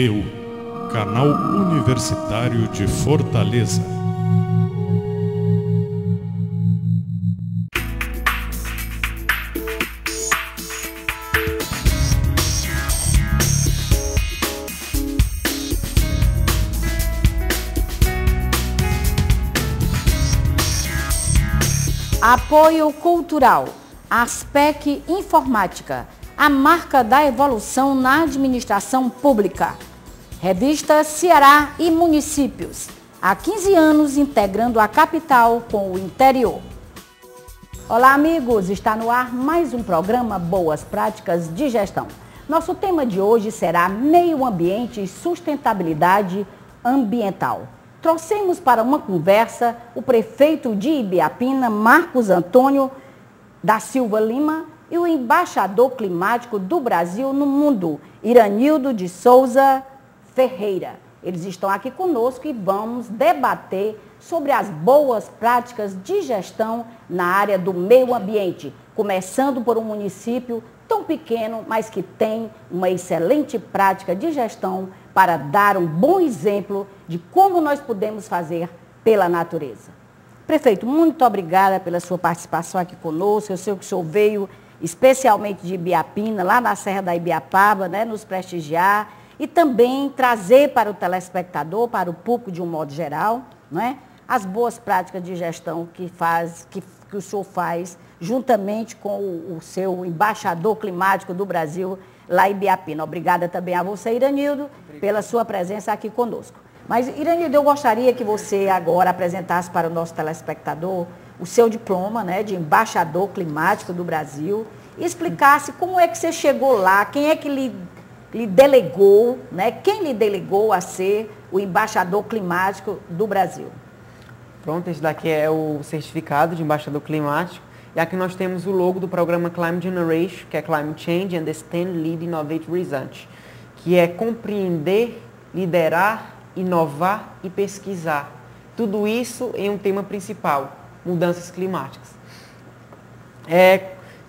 TVU, canal universitário de Fortaleza. Apoio cultural, Aspec Informática, a marca da evolução na administração pública. Revista Ceará e Municípios, há 15 anos integrando a capital com o interior. Olá amigos, está no ar mais um programa Boas Práticas de Gestão. Nosso tema de hoje será Meio Ambiente e Sustentabilidade Ambiental. Trouxemos para uma conversa o prefeito de Ibiapina, Marcos Antônio da Silva Lima, e o embaixador climático do Brasil no mundo, Iranildo de Souza Ferreira. Eles estão aqui conosco e vamos debater sobre as boas práticas de gestão na área do meio ambiente, começando por um município tão pequeno, mas que tem uma excelente prática de gestão para dar um bom exemplo de como nós podemos fazer pela natureza. Prefeito, muito obrigada pela sua participação aqui conosco. Eu sei que o senhor veio especialmente de Ibiapina, lá na Serra da Ibiapaba, né, nos prestigiar e também trazer para o telespectador, para o público de um modo geral, né, as boas práticas de gestão que o senhor faz juntamente com o seu embaixador climático do Brasil, lá em Ibiapina. Obrigada também a você, Iranildo, pela sua presença aqui conosco. Mas, Iranildo, eu gostaria que você agora apresentasse para o nosso telespectador o seu diploma, né, de embaixador climático do Brasil e explicasse como é que você chegou lá, quem é que lhe delegou, né, quem lhe delegou a ser o embaixador climático do Brasil. Pronto, esse daqui é o certificado de embaixador climático. E aqui nós temos o logo do programa Climate Generation, que é Climate Change, Understand, Lead, Innovate, Research, que é compreender, liderar, inovar e pesquisar. Tudo isso em um tema principal, mudanças climáticas.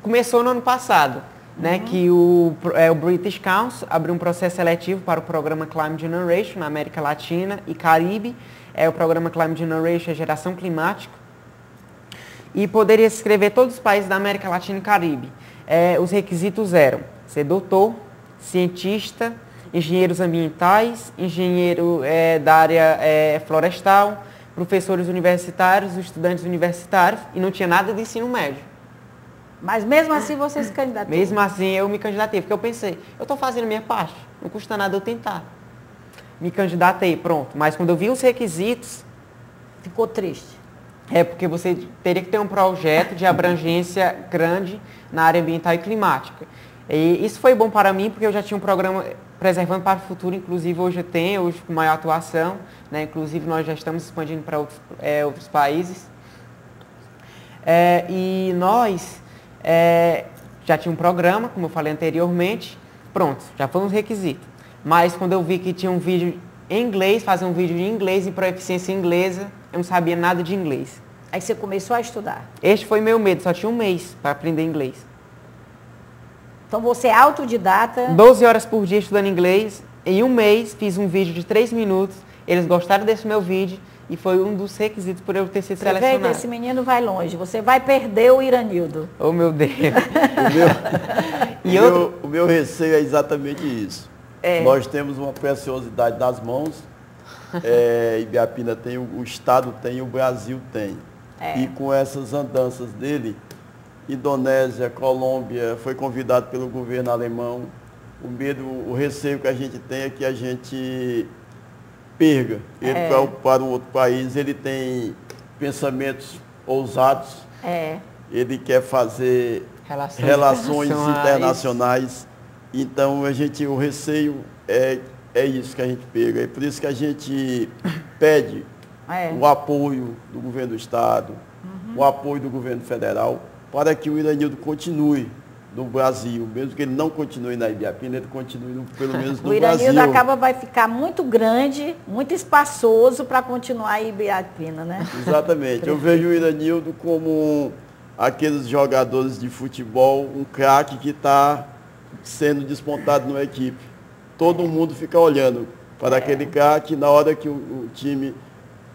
Começou no ano passado, né, que o British Council abriu um processo seletivo para o programa Climate Generation na América Latina e Caribe. O programa Climate Generation é geração climática. E poderia se inscrever todos os países da América Latina e Caribe. Os requisitos eram ser doutor, cientista, engenheiros ambientais, engenheiro da área florestal, professores universitários, estudantes universitários, e não tinha nada de ensino médio. Mas mesmo assim você se candidatou? Mesmo assim eu me candidatei, porque eu pensei, eu estou fazendo a minha parte, não custa nada eu tentar. Me candidatei, pronto. Mas quando eu vi os requisitos... Ficou triste? Porque você teria que ter um projeto de abrangência grande na área ambiental e climática. E isso foi bom para mim, porque eu já tinha um programa Preservando para o Futuro, inclusive hoje hoje com maior atuação, né? Inclusive nós já estamos expandindo para outros países. E nós já tinha um programa, como eu falei anteriormente, pronto, já foi um requisito. Mas quando eu vi que tinha um vídeo em inglês, fazer um vídeo em inglês, em proficiência inglesa, eu não sabia nada de inglês. Aí você começou a estudar? Este foi meu medo, só tinha um mês para aprender inglês. Então você é autodidata? 12 horas por dia estudando inglês. Em um mês fiz um vídeo de 3 minutos. Eles gostaram desse meu vídeo e foi um dos requisitos por eu ter sido selecionado. Você vê que esse menino vai longe. Você vai perder o Iranildo. Oh, meu Deus. O meu receio é exatamente isso. Nós temos uma preciosidade nas mãos. Ibiapina tem, o Estado tem, o Brasil tem. E com essas andanças dele, Indonésia, Colômbia, foi convidado pelo governo alemão. O receio que a gente tem é que a gente perca. Ele para um outro país, ele tem pensamentos ousados. Ele quer fazer relações internacionais. Então o receio é isso que a gente pega. É por isso que a gente pede o apoio do governo do Estado, o apoio do governo federal, para que o Iranildo continue no Brasil, mesmo que ele não continue na Ibiapina, ele continue pelo menos no Brasil. O Iranildo vai ficar muito grande, muito espaçoso para continuar em Ibiapina, né? Exatamente. Eu vejo o Iranildo como aqueles jogadores de futebol, um craque que está sendo despontado numa equipe. todo mundo fica olhando para aquele cara que na hora que o time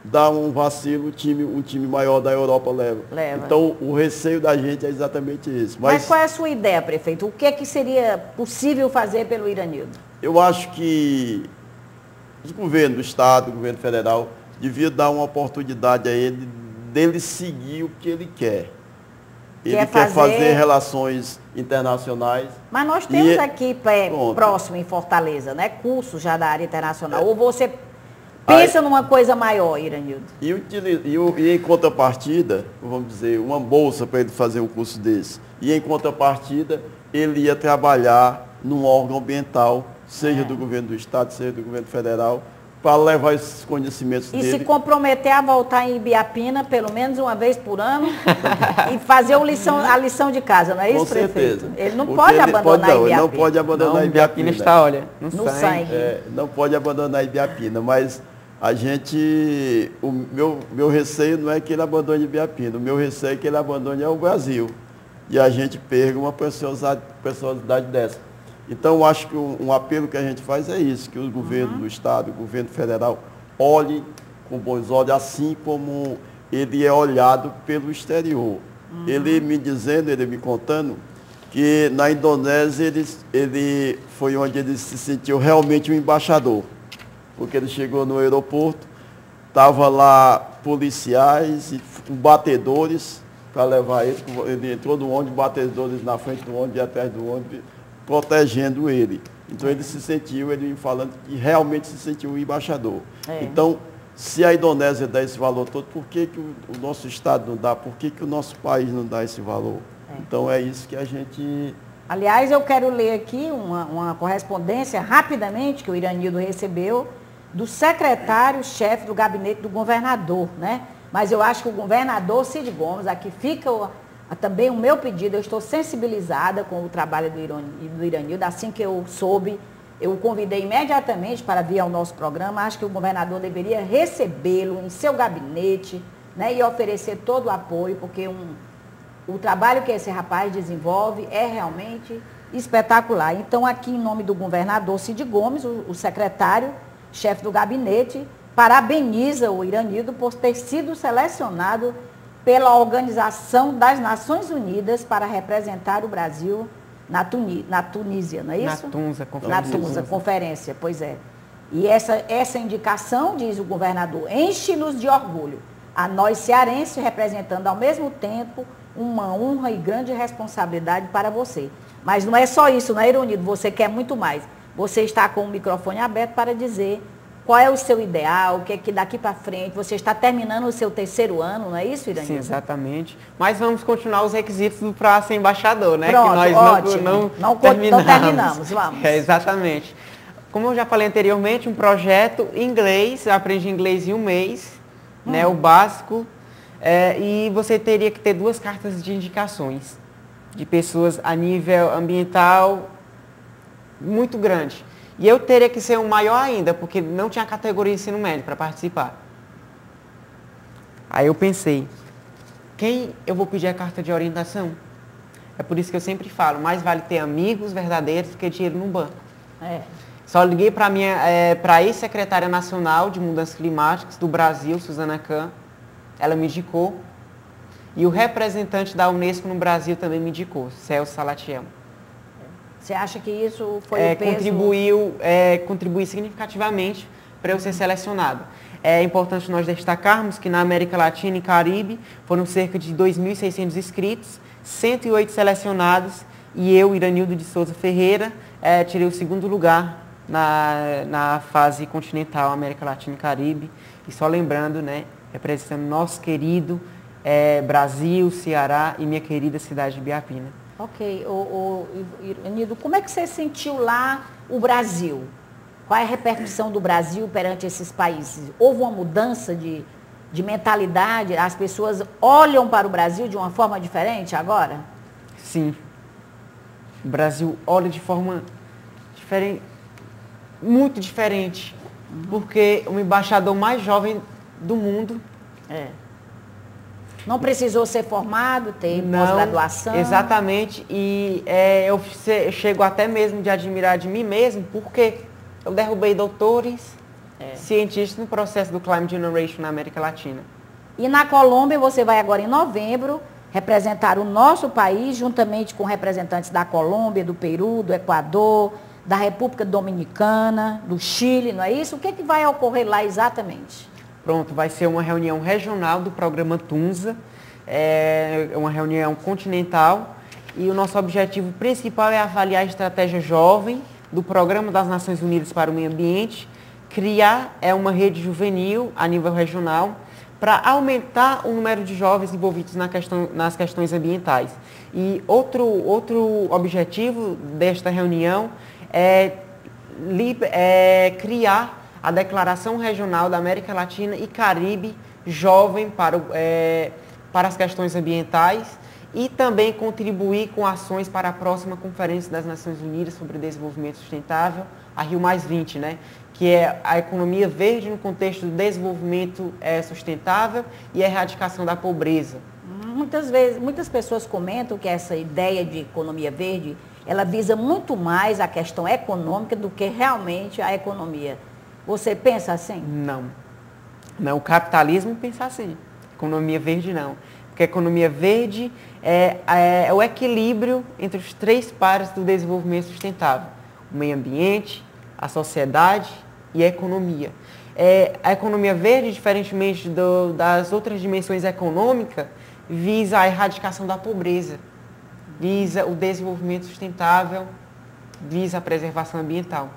dá um vacilo, um time maior da Europa leva. Então, o receio da gente é exatamente isso. Mas qual é a sua ideia, prefeito? O que seria possível fazer pelo Iranildo? Eu acho que o governo do Estado, o governo federal, devia dar uma oportunidade a ele dele seguir o que ele quer. Ele quer fazer relações internacionais. Mas nós temos aqui próximo em Fortaleza, né? Cursos já da área internacional. Ou você pensa numa coisa maior, Iranildo? E em contrapartida, vamos dizer, uma bolsa para ele fazer um curso desse. E em contrapartida, ele ia trabalhar num órgão ambiental, seja do governo do Estado, seja do governo federal, para levar esses conhecimentos dele. E se comprometer a voltar em Ibiapina pelo menos uma vez por ano e fazer a lição de casa, não é isso, prefeito? Com certeza. Ele não pode abandonar Ibiapina. Ele não pode abandonar Ibiapina. Está, olha, no sangue. Não pode abandonar Ibiapina, mas o meu receio não é que ele abandone Ibiapina, o meu receio é que ele abandone o Brasil. E a gente perca uma personalidade dessa. Então, eu acho que um apelo que a gente faz é isso, que o governo do Estado, o governo federal, olhe com bons olhos, assim como ele é olhado pelo exterior. Ele me contando que na Indonésia ele foi onde ele se sentiu realmente um embaixador. Porque ele chegou no aeroporto, estava lá policiais e batedores para levar ele entrou no ônibus, batedores na frente do ônibus e atrás do ônibus, protegendo ele. Então ele me falando que realmente se sentiu um embaixador. Então, se a Indonésia dá esse valor todo, por que o nosso Estado não dá? Por que o nosso país não dá esse valor? Então é isso que a gente... Aliás, eu quero ler aqui uma correspondência, rapidamente, que o Iranildo recebeu, do secretário-chefe do gabinete do governador, né? Mas eu acho que o governador Cid Gomes, aqui fica também o meu pedido, eu estou sensibilizada com o trabalho do Iranildo, assim que eu soube, eu o convidei imediatamente para vir ao nosso programa, acho que o governador deveria recebê-lo em seu gabinete, né, e oferecer todo o apoio, porque o trabalho que esse rapaz desenvolve é realmente espetacular. Então, aqui em nome do governador Cid Gomes, o secretário-chefe do gabinete, parabeniza o Iranildo por ter sido selecionado pela Organização das Nações Unidas para representar o Brasil na Tunísia, não é isso? Na Tunza, conferência, pois é. E essa indicação, diz o governador, enche-nos de orgulho. A nós cearenses, representando ao mesmo tempo uma honra e grande responsabilidade para você. Mas não é só isso, não é, Iranildo? Você quer muito mais. Você está com o microfone aberto para dizer qual é o seu ideal, o que é que daqui para frente, você está terminando o seu 3º ano, não é isso, Iranildo? Sim, exatamente. Mas vamos continuar os requisitos para ser embaixador, né? Pronto, que nós ótimo. Não terminamos, vamos. Exatamente. Como eu já falei anteriormente, um projeto em inglês, eu aprendi inglês em um mês, né, o básico, e você teria que ter 2 cartas de indicações de pessoas a nível ambiental muito grande. E eu teria que ser um maior ainda, porque não tinha categoria de ensino médio para participar. Aí eu pensei, quem eu vou pedir a carta de orientação? É por isso que eu sempre falo, mais vale ter amigos verdadeiros do que dinheiro no banco. Só liguei para a ex-secretária nacional de mudanças climáticas do Brasil, Suzana Kahn, ela me indicou. E o representante da Unesco no Brasil também me indicou, Celso Salatiel. Você acha que isso foi o peso? Contribuiu significativamente para eu ser selecionado. É importante nós destacarmos que na América Latina e Caribe foram cerca de 2.600 inscritos, 108 selecionados, e eu, Iranildo de Souza Ferreira, tirei o 2º lugar na fase continental América Latina e Caribe. E só lembrando, né, representando nosso querido Brasil, Ceará e minha querida cidade de Ibiapina. Ok. Iranildo, como é que você sentiu lá o Brasil? Qual é a repercussão do Brasil perante esses países? Houve uma mudança de mentalidade? As pessoas olham para o Brasil de uma forma diferente agora? Sim. O Brasil olha de forma diferente, muito diferente. Porque o embaixador mais jovem do mundo... Não precisou ser formado, ter pós-graduação? Exatamente, e eu chego até mesmo de admirar de mim mesmo, porque Eu derrubei doutores, cientistas no processo do Climate Generation na América Latina. E na Colômbia você vai agora em novembro representar o nosso país, juntamente com representantes da Colômbia, do Peru, do Equador, da República Dominicana, do Chile, não é isso? O que vai ocorrer lá exatamente? Pronto, vai ser uma reunião regional do programa TUNSA, uma reunião continental, e o nosso objetivo principal é avaliar a estratégia jovem do Programa das Nações Unidas para o Meio Ambiente, criar uma rede juvenil a nível regional para aumentar o número de jovens envolvidos nas questões ambientais. E outro objetivo desta reunião é criar a Declaração Regional da América Latina e Caribe Jovem para as questões ambientais e também contribuir com ações para a próxima Conferência das Nações Unidas sobre Desenvolvimento Sustentável, a Rio+20, né? Que é a economia verde no contexto do desenvolvimento sustentável e a erradicação da pobreza. Muitas pessoas comentam que essa ideia de economia verde, ela visa muito mais a questão econômica do que realmente a economia. Você pensa assim? Não, o capitalismo pensa assim. Economia verde não. Porque a economia verde é o equilíbrio entre os 3 pares do desenvolvimento sustentável. O meio ambiente, a sociedade e a economia. A economia verde, diferentemente das outras dimensões econômicas, visa a erradicação da pobreza, visa o desenvolvimento sustentável, visa a preservação ambiental,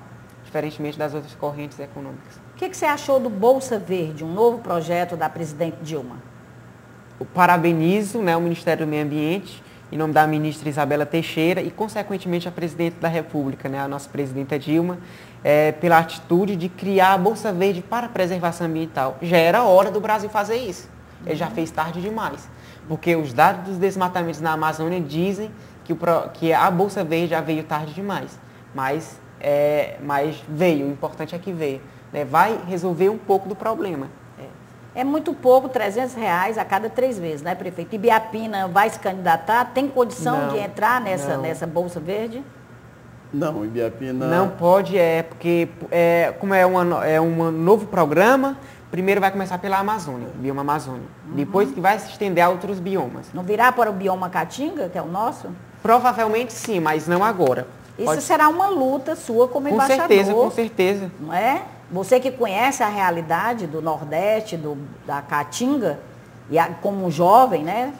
diferentemente das outras correntes econômicas. O que você achou do Bolsa Verde, um novo projeto da presidente Dilma? Eu parabenizo, o Ministério do Meio Ambiente, em nome da ministra Isabela Teixeira e, consequentemente, a presidente da República, a nossa presidenta Dilma, pela atitude de criar a Bolsa Verde para a preservação ambiental. Já era hora do Brasil fazer isso. Ele já fez tarde demais. Porque os dados dos desmatamentos na Amazônia dizem que a Bolsa Verde já veio tarde demais. Mas veio, o importante é que veio. Vai resolver um pouco do problema. É muito pouco, R$300 a cada 3 vezes, né, prefeito? Ibiapina vai se candidatar? Tem condição de entrar nessa Bolsa Verde? Não, Ibiapina... Não pode, porque como é um novo programa, primeiro vai começar pela Amazônia, bioma Amazônia. Depois que vai se estender a outros biomas. Não virá para o bioma Caatinga, que é o nosso? Provavelmente sim, mas não agora. Isso será uma luta sua como embaixador. Com certeza. Não é? Você que conhece a realidade do Nordeste, da Caatinga, e como jovem, né?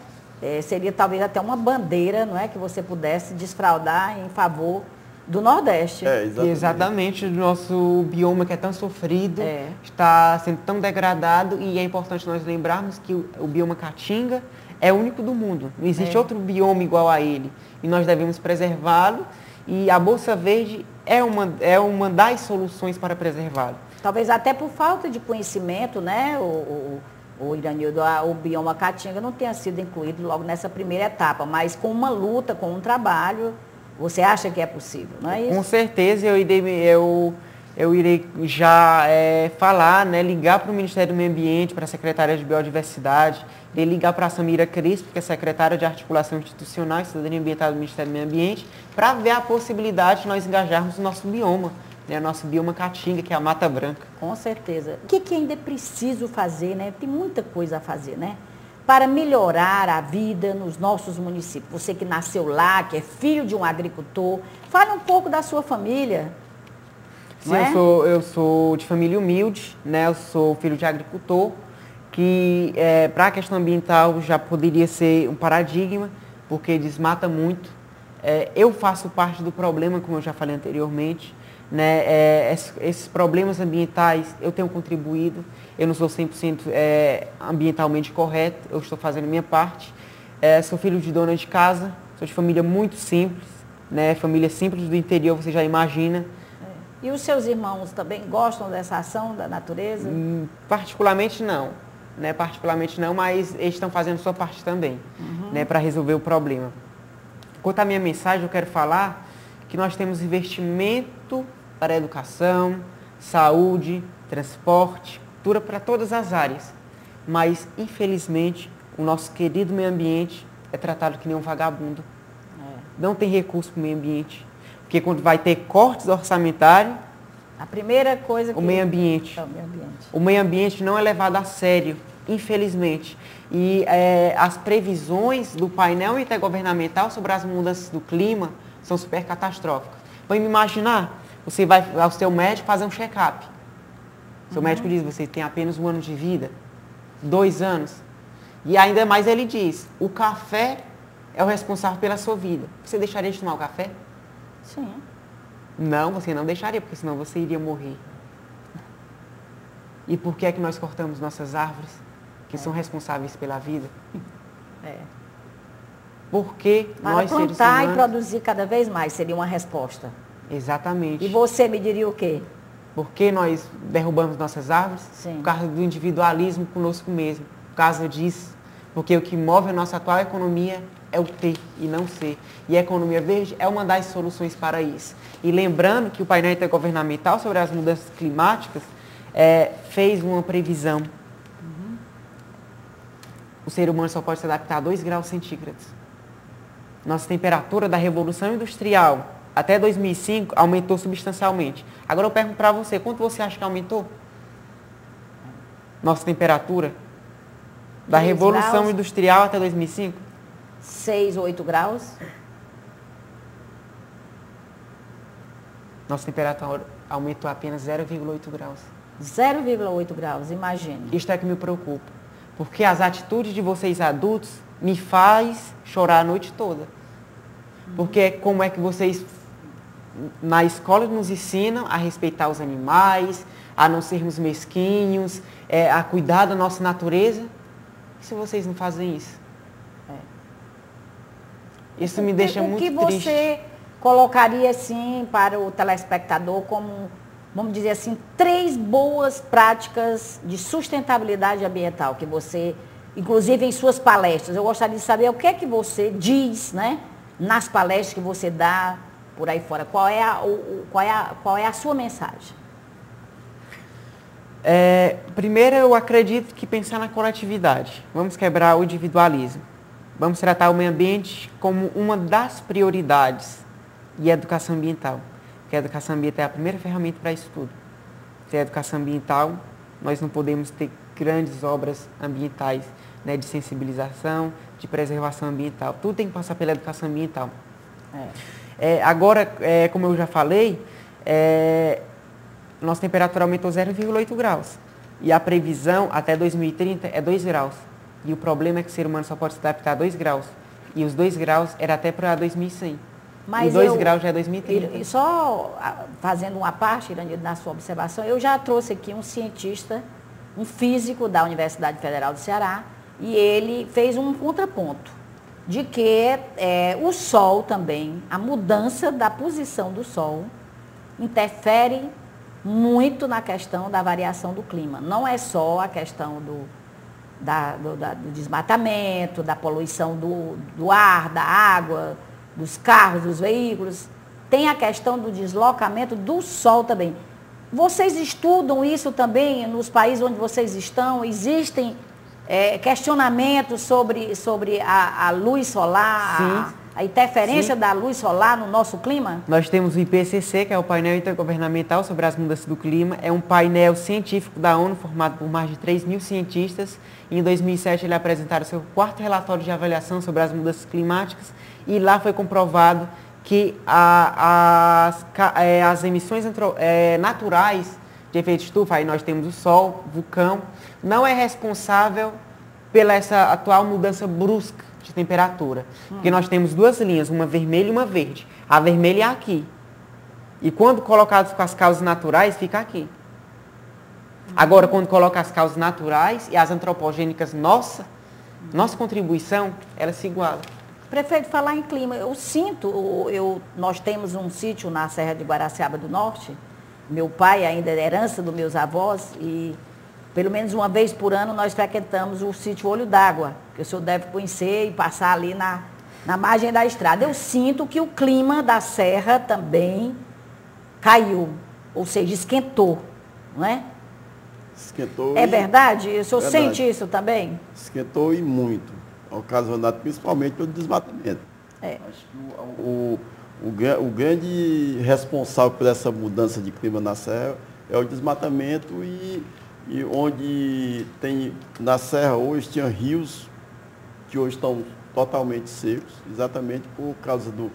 Seria talvez até uma bandeira, não é? Que você pudesse desfraudar em favor do Nordeste. Exatamente, o nosso bioma que é tão sofrido, está sendo tão degradado, e é importante nós lembrarmos que o bioma Caatinga é o único do mundo. Não existe outro bioma igual a ele. E nós devemos preservá-lo. E a Bolsa Verde é uma das soluções para preservá-lo. Talvez até por falta de conhecimento, né, o Iranildo, o bioma Caatinga não tenha sido incluído logo nessa primeira etapa, mas com uma luta, com um trabalho, você acha que é possível, não é isso? Com certeza, eu irei já falar, ligar para o Ministério do Meio Ambiente, para a Secretaria de Biodiversidade, ligar para a Samira Crispo, que é secretária de Articulação Institucional e Cidadania Ambiental do Ministério do Meio Ambiente, para ver a possibilidade de nós engajarmos o nosso bioma, nosso bioma Caatinga, que é a Mata Branca. Com certeza. O que ainda é preciso fazer, né? Tem muita coisa a fazer, né? Para melhorar a vida nos nossos municípios. Você que nasceu lá, que é filho de um agricultor, fale um pouco da sua família. Sim, eu sou de família humilde, eu sou filho de agricultor, que para a questão ambiental já poderia ser um paradigma, porque desmata muito. Eu faço parte do problema, como eu já falei anteriormente. Esses problemas ambientais eu tenho contribuído. Eu não sou 100% ambientalmente correto, eu estou fazendo a minha parte. Sou filho de dona de casa, sou de família muito simples, família simples do interior, você já imagina. E os seus irmãos também gostam dessa ação da natureza? Particularmente não, mas eles estão fazendo sua parte também, para resolver o problema. Quanto à minha mensagem, eu quero falar que nós temos investimento para a educação, saúde, transporte, cultura, para todas as áreas. Mas, infelizmente, o nosso querido meio ambiente é tratado que nem um vagabundo. Não tem recurso para o meio ambiente. Porque quando vai ter cortes orçamentários, A primeira coisa que... O meio ambiente. É o meio ambiente. O meio ambiente não é levado a sério, infelizmente. E as previsões do painel intergovernamental sobre as mudanças do clima são super catastróficas. Vamos imaginar, você vai ao seu médico fazer um check-up. Seu médico diz, você tem apenas 1 ano de vida, 2 anos. E ainda mais ele diz, o café é o responsável pela sua vida. Você deixaria de tomar o café? Sim. Não, você não deixaria, porque senão você iria morrer. E por que é que nós cortamos nossas árvores, que são responsáveis pela vida? Porque nós, seres humanos... plantar e produzir cada vez mais seria uma resposta. Exatamente. E você me diria o quê? Por que nós derrubamos nossas árvores? Sim. Por causa do individualismo conosco mesmo. Por causa disso. Porque o que move a nossa atual economia é o ter e não ser. E a economia verde é uma das soluções para isso. E lembrando que o painel intergovernamental sobre as mudanças climáticas fez uma previsão. O ser humano só pode se adaptar a 2 graus centígrados. Nossa temperatura da Revolução Industrial até 2005 aumentou substancialmente. Agora eu pergunto para você, quanto você acha que aumentou? Nossa temperatura da Revolução graus. Industrial até 2005? 6 ou 8 graus. Nossa temperatura aumentou apenas 0,8 graus. 0,8 graus, imagine. Isto é que me preocupa. Porque as atitudes de vocês adultos me faz chorar a noite toda. Porque como é que vocês na escola nos ensinam a respeitar os animais, a não sermos mesquinhos, a cuidar da nossa natureza. E se vocês não fazem isso? Isso me deixa muito triste. O que você colocaria, assim, para o telespectador como, vamos dizer assim, 3 boas práticas de sustentabilidade ambiental que você, inclusive em suas palestras, eu gostaria de saber o que é que você diz, né, nas palestras que você dá por aí fora. Qual é a sua mensagem? Primeiro, eu acredito que pensar na coletividade. Vamos quebrar o individualismo. Vamos tratar o meio ambiente como uma das prioridades e a educação ambiental. Porque a educação ambiental é a primeira ferramenta para isso tudo. Sem a educação ambiental, nós não podemos ter grandes obras ambientais, né, de sensibilização, de preservação ambiental. Tudo tem que passar pela educação ambiental. Agora, como eu já falei, nossa temperatura aumentou 0,8 graus. E a previsão até 2030 é 2 graus. E o problema é que o ser humano só pode se adaptar a 2 graus. E os 2 graus era até para 2100. Mas e 2 graus já é 2030. E só fazendo uma parte, Iranildo, na sua observação, eu já trouxe aqui um cientista, um físico da Universidade Federal do Ceará, e ele fez um contraponto de que o Sol também, a mudança da posição do Sol, interfere muito na questão da variação do clima. Não é só a questão do desmatamento, da poluição do ar, da água, dos carros, dos veículos. Tem a questão do deslocamento do Sol também. Vocês estudam isso também nos países onde vocês estão? Existem questionamentos sobre a luz solar, a interferência da luz solar no nosso clima? Nós temos o IPCC, que é o painel intergovernamental sobre as mudanças do clima. É um painel científico da ONU, formado por mais de 3.000 cientistas. Em 2007, ele apresentaram seu 4º relatório de avaliação sobre as mudanças climáticas. E lá foi comprovado que as emissões naturais de efeito estufa, aí nós temos o Sol, o vulcão, não é responsável pela essa atual mudança brusca de temperatura. Porque nós temos 2 linhas, uma vermelha e uma verde. A vermelha é aqui. E quando colocados com as causas naturais, fica aqui. Agora, quando coloca as causas naturais e as antropogênicas, nossa contribuição, ela se iguala. Prefeito, falar em clima, eu sinto, nós temos um sítio na Serra de Guaraciaba do Norte, meu pai ainda é herança dos meus avós, e pelo menos uma vez por ano nós frequentamos o sítio Olho d'Água, que o senhor deve conhecer e passar ali na margem da estrada. Eu sinto que o clima da serra também caiu, ou seja, esquentou, não é? Esquentou. É verdade? O senhor sente isso também? Esquentou e muito, ocasionado principalmente pelo desmatamento. Acho que o O grande responsável por essa mudança de clima na Serra é o desmatamento e onde tem, na Serra hoje tinha rios que hoje estão totalmente secos, exatamente por causa do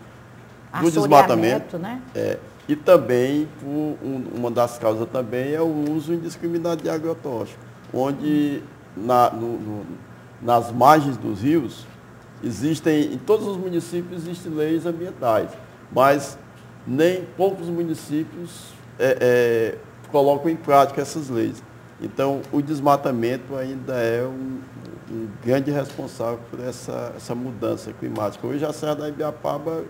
desmatamento. Né? E também, uma das causas também é o uso indiscriminado de agrotóxico, onde nas margens dos rios existem, em todos os municípios existem leis ambientais, mas nem poucos municípios colocam em prática essas leis. Então, o desmatamento ainda é um grande responsável por essa mudança climática. Hoje a Serra da Ibiapaba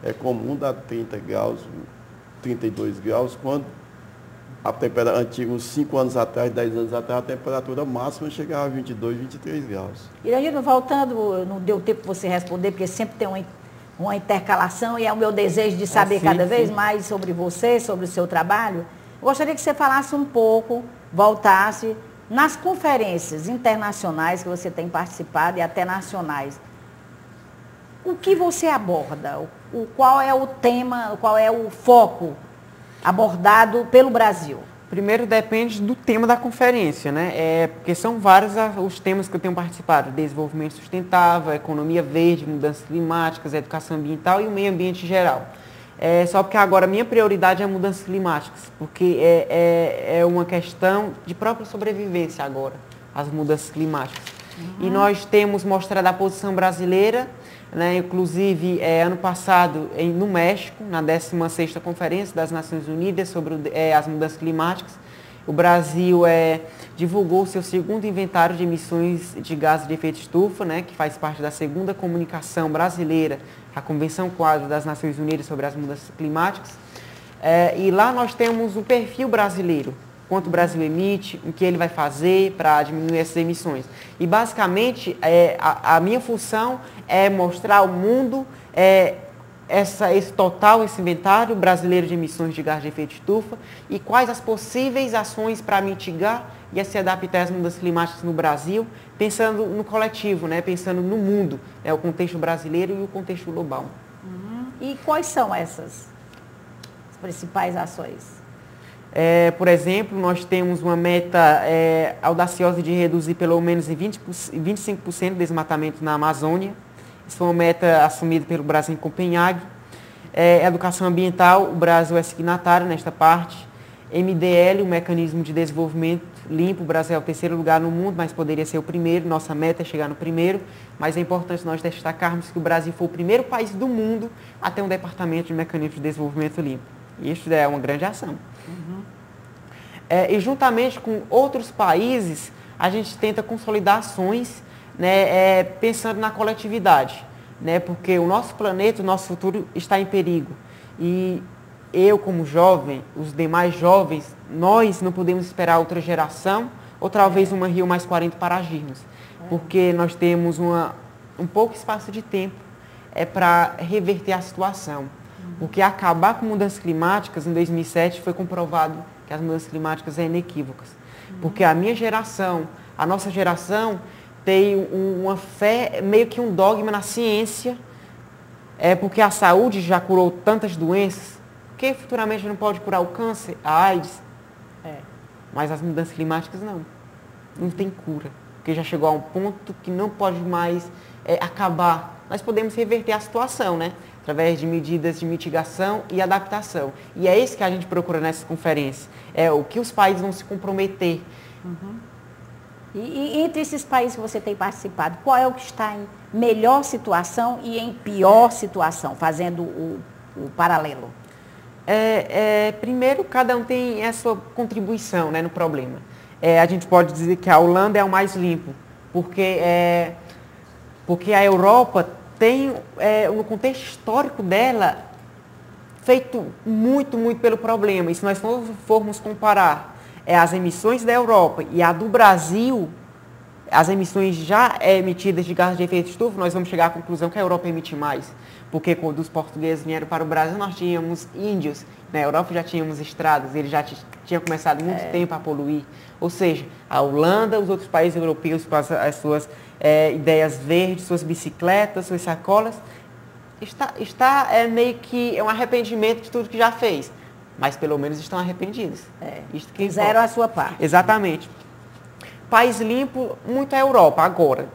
é comum dar 30 graus, 32 graus, quando a temperatura antiga, uns 5 anos atrás, 10 anos atrás, a temperatura máxima chegava a 22, 23 graus. Iranildo, voltando, não deu tempo para você responder, porque sempre tem uma intercalação e é o meu desejo de saber cada vez mais sobre você, sobre o seu trabalho. Eu gostaria que você falasse um pouco, voltasse nas conferências internacionais que você tem participado e até nacionais. O que você aborda? Qual é o tema, qual é o foco abordado pelo Brasil? Primeiro depende do tema da conferência, né? Porque são vários os temas que eu tenho participado: desenvolvimento sustentável, economia verde, mudanças climáticas, educação ambiental e o meio ambiente em geral. Só porque agora a minha prioridade é mudanças climáticas, porque é uma questão de própria sobrevivência agora, as mudanças climáticas. E nós temos mostrado a posição brasileira, né? Inclusive, ano passado, no México, na 16ª Conferência das Nações Unidas sobre as mudanças climáticas, o Brasil divulgou seu segundo inventário de emissões de gases de efeito estufa, né? Que faz parte da segunda comunicação brasileira, a Convenção Quadro das Nações Unidas sobre as Mudanças Climáticas. E lá nós temos o perfil brasileiro, quanto o Brasil emite, o que ele vai fazer para diminuir essas emissões. E basicamente, a minha função é mostrar ao mundo esse inventário brasileiro de emissões de gás de efeito estufa e quais as possíveis ações para mitigar e a se adaptar às mudanças climáticas no Brasil, pensando no coletivo, né? Pensando no mundo, o contexto brasileiro e o contexto global. E quais são essas principais ações? Por exemplo, nós temos uma meta audaciosa de reduzir pelo menos em 25% o desmatamento na Amazônia. Isso foi uma meta assumida pelo Brasil em Copenhague. Educação ambiental, o Brasil é signatário nesta parte. MDL, o Mecanismo de Desenvolvimento Limpo, o Brasil é o 3º lugar no mundo, mas poderia ser o primeiro. Nossa meta é chegar no primeiro, mas é importante nós destacarmos que o Brasil foi o primeiro país do mundo a ter um departamento de Mecanismo de Desenvolvimento Limpo. E isso é uma grande ação. E juntamente com outros países, a gente tenta consolidar ações, né, pensando na coletividade, né, porque o nosso planeta, o nosso futuro está em perigo. E eu, como jovem, os demais jovens, nós não podemos esperar outra geração ou talvez uma Rio mais 40 para agirmos, porque nós temos um pouco espaço de tempo para reverter a situação. Porque acabar com mudanças climáticas, em 2007, foi comprovado que as mudanças climáticas são inequívocas. Porque a minha geração, a nossa geração, tem uma fé, meio que um dogma na ciência, porque a saúde já curou tantas doenças, que futuramente não pode curar o câncer, a AIDS. Mas as mudanças climáticas não tem cura, porque já chegou a um ponto que não pode mais acabar. Nós podemos reverter a situação, né? Através de medidas de mitigação e adaptação. E é isso que a gente procura nessa conferência. O que os países vão se comprometer. E entre esses países que você tem participado, qual é o que está em melhor situação e em pior situação, fazendo o paralelo? Primeiro, cada um tem a sua contribuição, né, no problema. A gente pode dizer que a Holanda é o mais limpo, porque a Europa tem, no contexto histórico dela, feito muito, muito pelo problema. E se nós formos comparar as emissões da Europa e a do Brasil, as emissões já emitidas de gases de efeito estufa, nós vamos chegar à conclusão que a Europa emite mais. Porque quando os portugueses vieram para o Brasil, nós tínhamos índios. Na Europa já tínhamos estradas, eles já tinham começado muito tempo a poluir. Ou seja, a Holanda, os outros países europeus com as suas ideias verdes, suas bicicletas, suas sacolas, Está meio que um arrependimento de tudo que já fez. Mas pelo menos estão arrependidos. Fizeram a sua parte. Exatamente. País limpo, muito a Europa agora.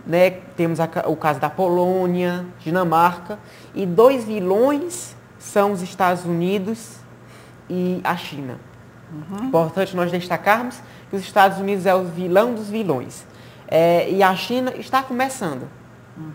Né? Temos o caso da Polônia, Dinamarca. E 2 vilões são os Estados Unidos e a China. Importante nós destacarmos que os Estados Unidos é o vilão dos vilões. E a China está começando.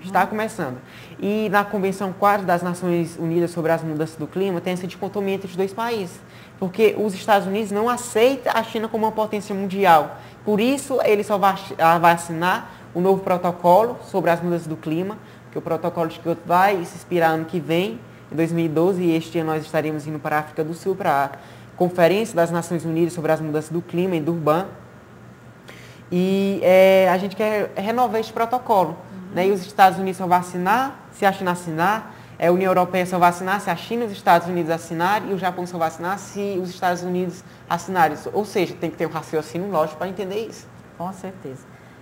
Está começando. E na Convenção 4 das Nações Unidas sobre as Mudanças do Clima tem essa dicotomia entre os 2 países. Porque os Estados Unidos não aceitam a China como uma potência mundial. Por isso, ele só vai assinar o novo protocolo sobre as mudanças do clima, que o protocolo de Kyoto vai se expirar ano que vem, em 2012, e este ano nós estaremos indo para a África do Sul, para a Conferência das Nações Unidas sobre as Mudanças do Clima, em Durban. E a gente quer renovar este protocolo. Né? E os Estados Unidos só vão assinar, se a China assinar, a União Europeia só vai assinar se a China e os Estados Unidos assinarem, e o Japão só vai assinar se os Estados Unidos assinarem. Ou seja, tem que ter um raciocínio lógico para entender isso. Com certeza.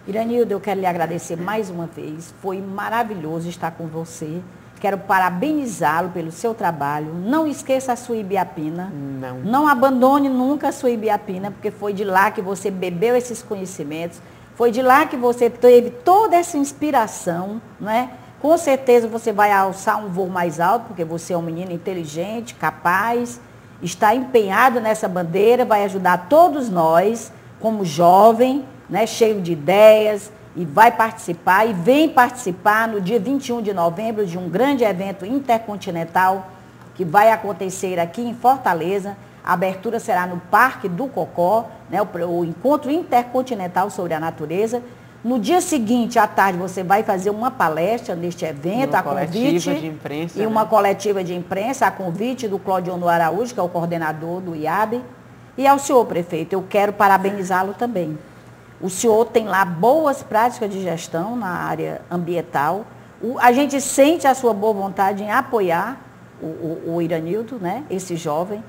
Iranildo, eu quero lhe agradecer mais uma vez. Foi maravilhoso estar com você. Quero parabenizá-lo pelo seu trabalho. Não esqueça a sua Ibiapina. Não abandone nunca a sua Ibiapina, porque foi de lá que você bebeu esses conhecimentos. Foi de lá que você teve toda essa inspiração, né? Com certeza você vai alçar um voo mais alto, porque você é um menino inteligente, capaz, está empenhado nessa bandeira, vai ajudar todos nós, como jovem, né, cheio de ideias, e vai participar, e vem participar no dia 21 de novembro de um grande evento intercontinental que vai acontecer aqui em Fortaleza. A abertura será no Parque do Cocó, né, o Encontro Intercontinental sobre a Natureza. No dia seguinte, à tarde, você vai fazer uma palestra neste evento, a convite, de imprensa, e uma coletiva de imprensa, a convite do Claudionor Araújo, que é o coordenador do IAB. E ao senhor, prefeito, eu quero parabenizá-lo também. O senhor tem lá boas práticas de gestão na área ambiental. A gente sente a sua boa vontade em apoiar o Iranildo, né, esse jovem.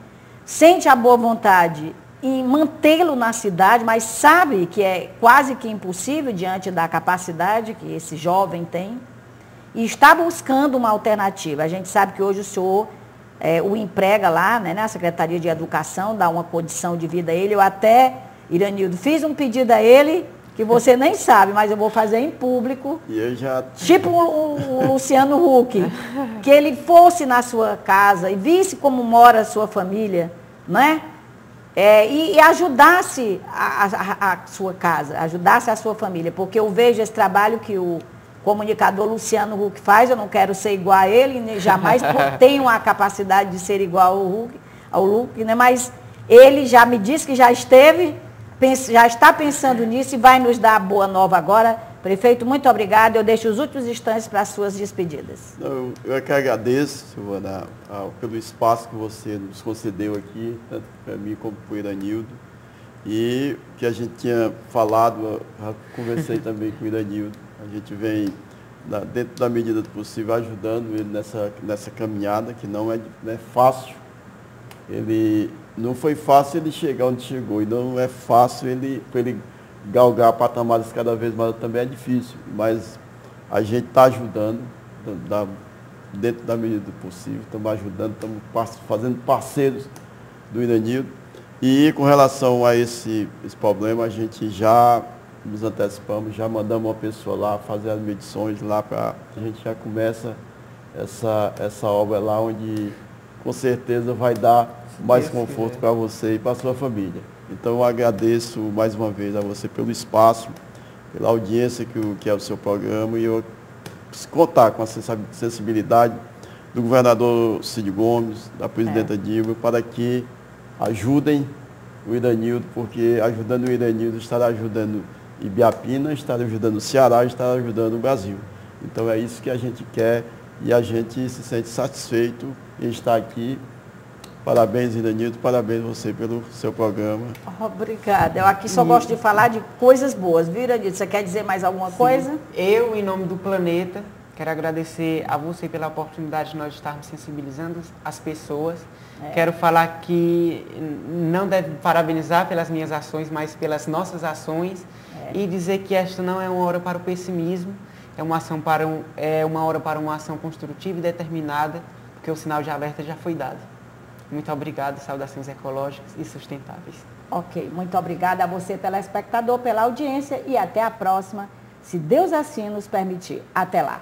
Sente a boa vontade em mantê-lo na cidade, mas sabe que é quase que impossível diante da capacidade que esse jovem tem. E está buscando uma alternativa. A gente sabe que hoje o senhor o emprega lá, né, na Secretaria de Educação, dá uma condição de vida a ele. Eu até, Iranildo, fiz um pedido a ele, que você nem sabe, mas eu vou fazer em público. E eu já... Tipo o Luciano Huck, que ele fosse na sua casa e visse como mora a sua família, né? E ajudasse a sua casa, ajudasse a sua família, porque eu vejo esse trabalho que o comunicador Luciano Huck faz, eu não quero ser igual a ele, nem jamais tenho a capacidade de ser igual ao Huck, né? Mas ele já me disse que já está pensando nisso e vai nos dar a boa nova agora. Prefeito, muito obrigado. Eu deixo os últimos instantes para as suas despedidas. Eu é que agradeço, Silvana, pelo espaço que você nos concedeu aqui, tanto para mim como para o Iranildo. E que a gente tinha falado, eu conversei também com o Iranildo. A gente vem, dentro da medida do possível, ajudando ele nessa caminhada, que não é fácil. Não foi fácil ele chegar onde chegou, e não é fácil para ele galgar patamares cada vez mais, também é difícil. Mas a gente está ajudando, dentro da medida do possível, estamos ajudando, estamos fazendo parceiros do Iranildo. E com relação a esse problema, a gente já nos antecipamos, já mandamos uma pessoa lá fazer as medições lá, a gente já começa essa obra lá, onde com certeza vai dar mais conforto para você e para a sua família. Então eu agradeço mais uma vez a você pelo espaço, pela audiência que é o seu programa, e eu preciso contar com a sensibilidade do governador Cid Gomes, da presidenta Dilma, para que ajudem o Iranildo, porque ajudando o Iranildo estará ajudando Ibiapina, estará ajudando o Ceará, estará ajudando o Brasil. Então é isso que a gente quer e a gente se sente satisfeito em estar aqui. Parabéns, Iranildo, parabéns você pelo seu programa. Obrigada. Eu aqui só gosto de falar de coisas boas, viu, Iranildo? Você quer dizer mais alguma coisa? Eu, em nome do planeta, quero agradecer a você pela oportunidade de nós estarmos sensibilizando as pessoas. Quero falar que não deve parabenizar pelas minhas ações, mas pelas nossas ações. E dizer que esta não é uma hora para o pessimismo, É uma ação uma hora para uma ação construtiva e determinada, porque o sinal de alerta já foi dado. Muito obrigado, saudações ecológicas e sustentáveis. Ok, muito obrigada a você, telespectador, pela audiência e até a próxima, se Deus assim nos permitir. Até lá.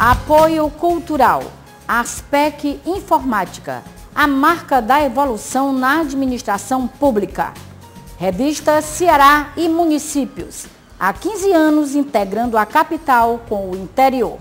Apoio cultural, Aspec Informática, a marca da evolução na administração pública. Revista Ceará e Municípios, há 15 anos integrando a capital com o interior.